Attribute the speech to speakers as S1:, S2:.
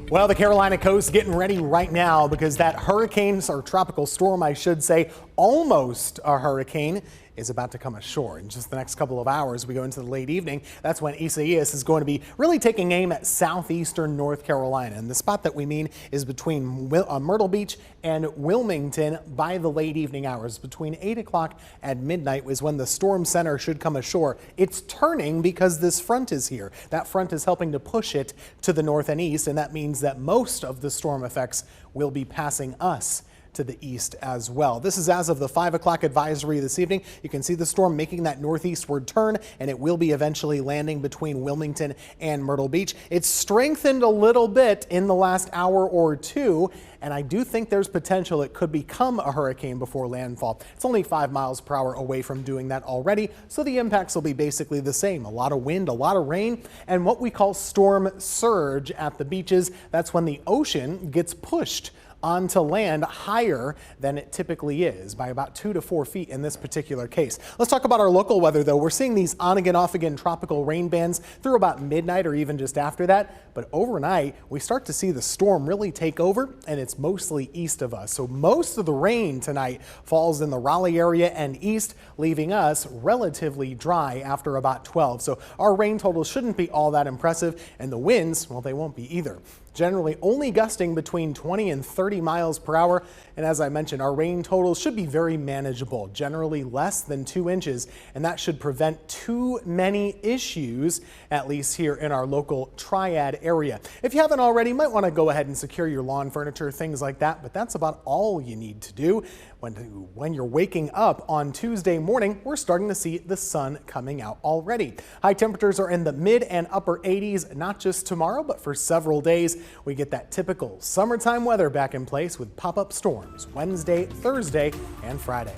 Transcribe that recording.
S1: Well, the Carolina coast getting ready right now because that hurricane, or tropical storm, I should say, almost a hurricane, is about to come ashore. In just the next couple of hours, we go into the late evening. That's when Isaias is going to be really taking aim at southeastern North Carolina. And the spot that we mean is between Myrtle Beach and Wilmington by the late evening hours. Between 8 o'clock and midnight is when the storm center should come ashore. It's turning because this front is here. That front is helping to push it to the north and east, and that means that most of the storm effects will be passing us to the east as well. This is as of the 5 o'clock advisory this evening. You can see the storm making that northeastward turn, and it will be eventually landing between Wilmington and Myrtle Beach. It's strengthened a little bit in the last hour or two, and I do think there's potential it could become a hurricane before landfall. It's only 5 miles per hour away from doing that already, so the impacts will be basically the same. A lot of wind, a lot of rain, and what we call storm surge at the beaches. That's when the ocean gets pushed onto land higher than it typically is by about 2 to 4 feet in this particular case. Let's talk about our local weather though. We're seeing these on again off again tropical rain bands through about midnight or even just after that. But overnight we start to see the storm really take over, and it's mostly east of us. So most of the rain tonight falls in the Raleigh area and east, leaving us relatively dry after about 12. So our rain totals shouldn't be all that impressive, and the winds, well, they won't be either. Generally only gusting between 20 and 30 miles per hour. And as I mentioned, our rain totals should be very manageable, generally less than 2 inches, and that should prevent too many issues, at least here in our local Triad area. If you haven't already, you might want to go ahead and secure your lawn furniture, things like that, but that's about all you need to do. When you're waking up on Tuesday morning, we're starting to see the sun coming out already. High temperatures are in the mid and upper 80s, not just tomorrow, but for several days. We get that typical summertime weather back in place with pop-up storms Wednesday, Thursday, and Friday.